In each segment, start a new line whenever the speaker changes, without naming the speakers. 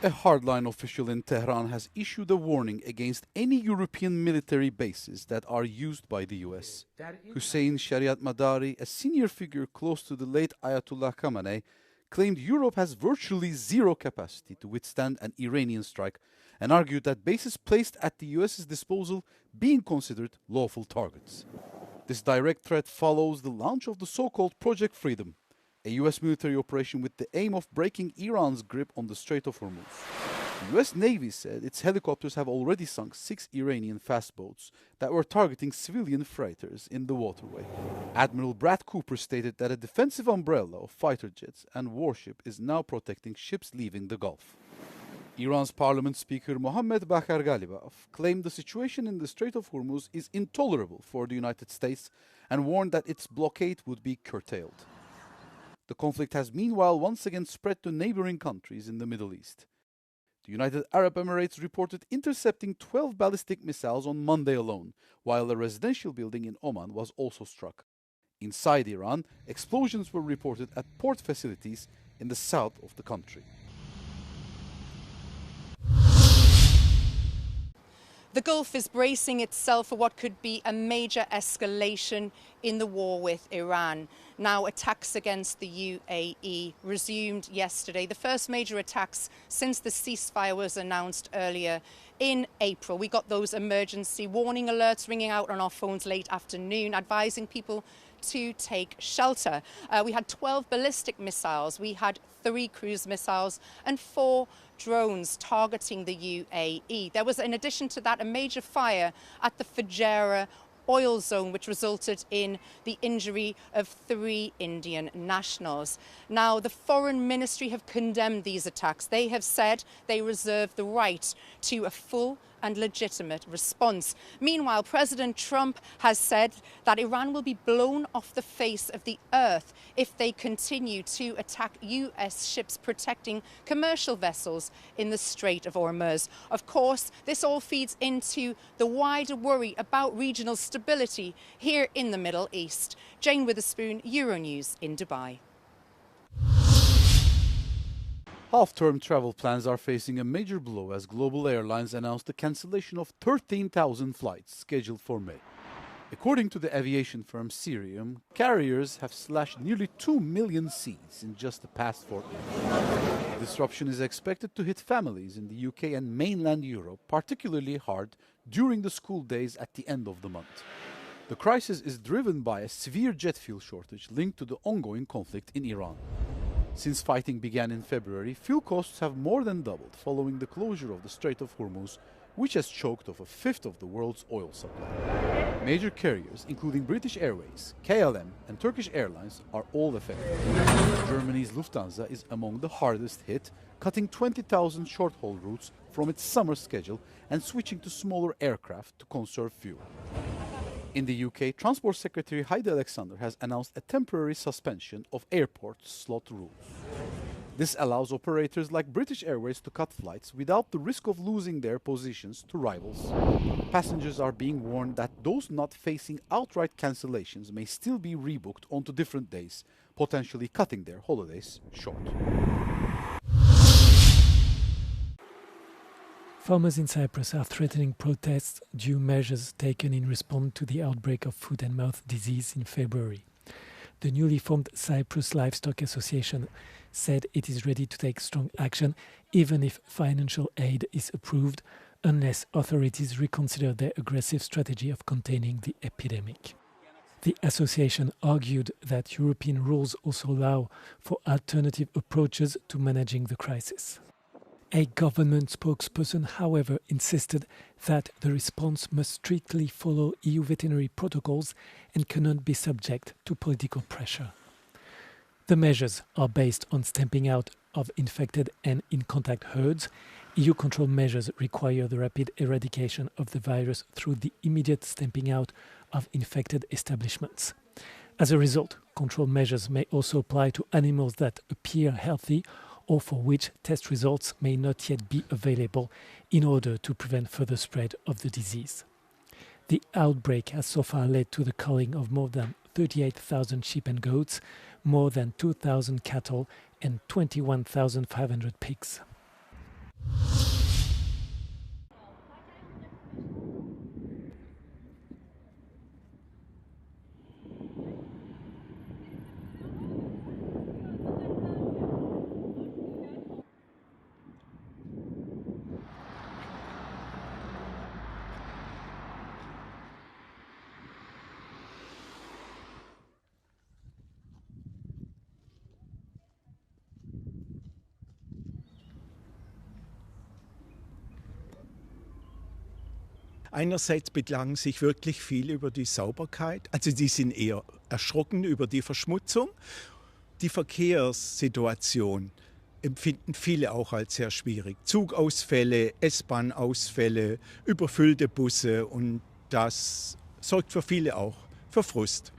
A hardline official in Tehran has issued a warning against any European military bases that are used by the US. Hussein Shariat Madari, a senior figure close to the late Ayatollah Khamenei, claimed Europe has virtually zero capacity to withstand an Iranian strike and argued that bases placed at the US's disposal being considered lawful targets. This direct threat follows the launch of the so-called Project Freedom, a US military operation with the aim of breaking Iran's grip on the Strait of Hormuz. The US Navy said its helicopters have already sunk 6 Iranian fast boats that were targeting civilian freighters in the waterway. Admiral Brad Cooper stated that a defensive umbrella of fighter jets and warship is now protecting ships leaving the Gulf. Iran's parliament speaker Mohammad Baghar Ghalibaf claimed the situation in the Strait of Hormuz is intolerable for the United States and warned that its blockade would be curtailed. The conflict has meanwhile once again spread to neighboring countries in the Middle East. The United Arab Emirates reported intercepting 12 ballistic missiles on Monday alone, while a residential building in Oman was also struck. Inside Iran, explosions were reported at port facilities in the south of the country.
The Gulf is bracing itself for what could be a major escalation in the war with Iran. Now, attacks against the UAE resumed yesterday, the first major attacks since the ceasefire was announced earlier in April. We got those emergency warning alerts ringing out on our phones late afternoon, advising people to take shelter. We had 12 ballistic missiles, we had 3 cruise missiles and 4 drones targeting the UAE. There was, in addition to that, a major fire at the Fujairah oil zone, which resulted in the injury of 3 Indian nationals. Now, the Foreign Ministry have condemned these attacks. They have said they reserve the right to a full and legitimate response. Meanwhile, President Trump has said that Iran will be blown off the face of the earth if they continue to attack US ships protecting commercial vessels in the Strait of Hormuz. Of course, this all feeds into the wider worry about regional stability here in the Middle East. Jane Witherspoon, Euronews in Dubai.
Half-term travel plans are facing a major blow as global airlines announced the cancellation of 13,000 flights scheduled for May. According to the aviation firm Cirium, carriers have slashed nearly 2 million seats in just the past fortnight. The disruption is expected to hit families in the UK and mainland Europe particularly hard during the school days at the end of the month. The crisis is driven by a severe jet fuel shortage linked to the ongoing conflict in Iran. Since fighting began in February, fuel costs have more than doubled following the closure of the Strait of Hormuz, which has choked off a fifth of the world's oil supply. Major carriers, including British Airways, KLM, and Turkish Airlines, are all affected. Germany's Lufthansa is among the hardest hit, cutting 20,000 short-haul routes from its summer schedule and switching to smaller aircraft to conserve fuel. In the UK, Transport Secretary Heidi Alexander has announced a temporary suspension of airport slot rules. This allows operators like British Airways to cut flights without the risk of losing their positions to rivals. Passengers are being warned that those not facing outright cancellations may still be rebooked onto different days, potentially cutting their holidays short.
Farmers in Cyprus are threatening protests due measures taken in response to the outbreak of foot and mouth disease in February. The newly formed Cyprus Livestock Association said it is ready to take strong action even if financial aid is approved, unless authorities reconsider their aggressive strategy of containing the epidemic. The association argued that European rules also allow for alternative approaches to managing the crisis. A government spokesperson, however, insisted that the response must strictly follow EU veterinary protocols and cannot be subject to political pressure. The measures are based on stamping out of infected and in-contact herds. EU control measures require the rapid eradication of the virus through the immediate stamping out of infected establishments. As a result, control measures may also apply to animals that appear healthy or for which test results may not yet be available in order to prevent further spread of the disease. The outbreak has so far led to the culling of more than 38,000 sheep and goats, more than 2,000 cattle and 21,500 pigs.
Einerseits beklagen sich wirklich viel über die Sauberkeit, also die sind eher erschrocken über die Verschmutzung. Die Verkehrssituation empfinden viele auch als sehr schwierig. Zugausfälle, S-Bahn-Ausfälle, überfüllte Busse und das sorgt für viele auch für Frust.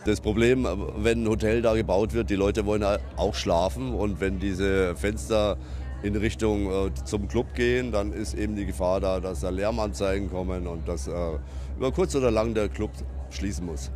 Das Problem, wenn ein Hotel da gebaut wird, die Leute wollen auch schlafen und wenn diese Fenster in Richtung zum Club gehen, dann ist eben die Gefahr da, dass da Lärmanzeigen kommen und dass über kurz oder lang der Club schließen muss.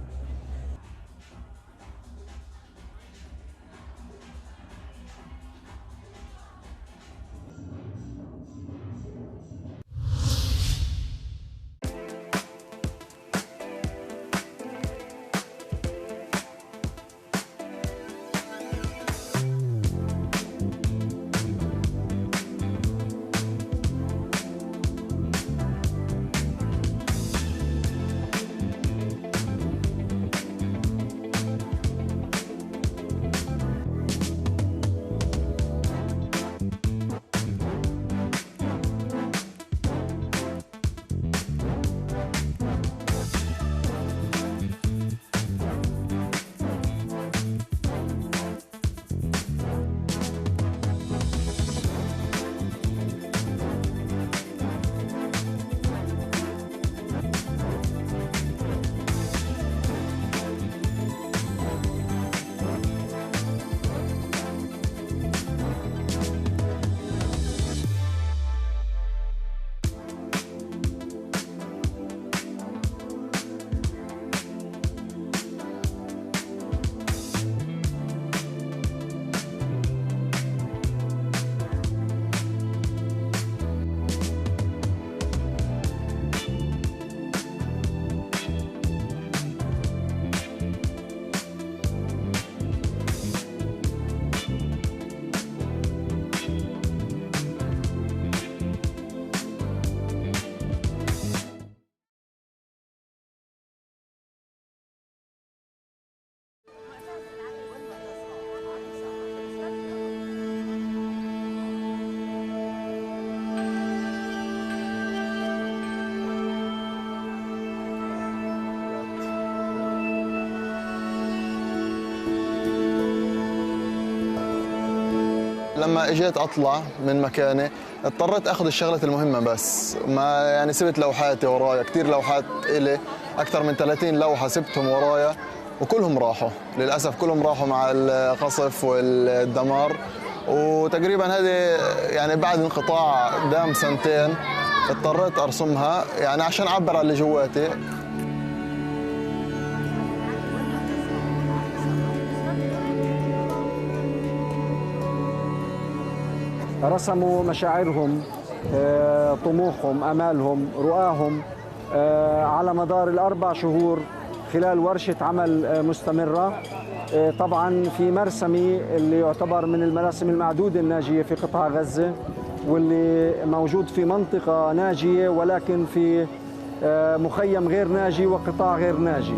لما اجيت اطلع من مكاني اضطريت اخذ الشغلات المهمه بس ما يعني سبت لوحاتي ورايا كثير لوحات الي اكثر من 30 لوحه سبتهم ورايا وكلهم راحوا للاسف كلهم راحوا مع القصف والدمار وتقريبا هذه يعني بعد انقطاع دام سنتين اضطريت ارسمها يعني عشان اعبر عن اللي جواتي.
رسموا مشاعرهم، طموحهم، امالهم، رؤاهم على مدار الاربع شهور خلال ورشه عمل مستمره. طبعا في مرسمي اللي يعتبر من المراسم المعدوده الناجيه في قطاع غزه واللي موجود في منطقه ناجيه ولكن في مخيم غير ناجي وقطاع غير ناجي.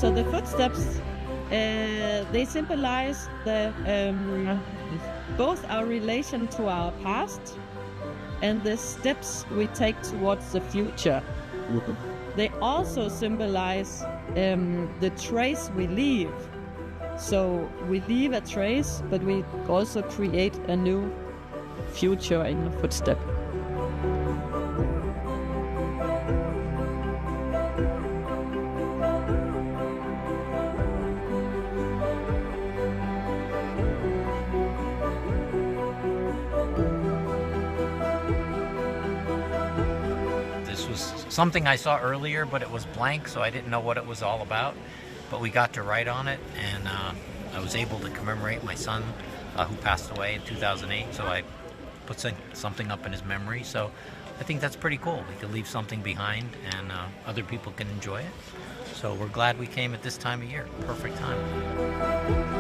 So the footsteps, they symbolize both our relation to our past and the steps we take towards the future. They also symbolize the trace we leave. So we leave a trace, but we also create a new future in the footstep.
This was something I saw earlier, but it was blank, so I didn't know what it was all about. But we got to write on it, and I was able to commemorate my son who passed away in 2008, so I put something up in his memory. So I think that's pretty cool. We could leave something behind, and other people can enjoy it. So we're glad we came at this time of year. Perfect time.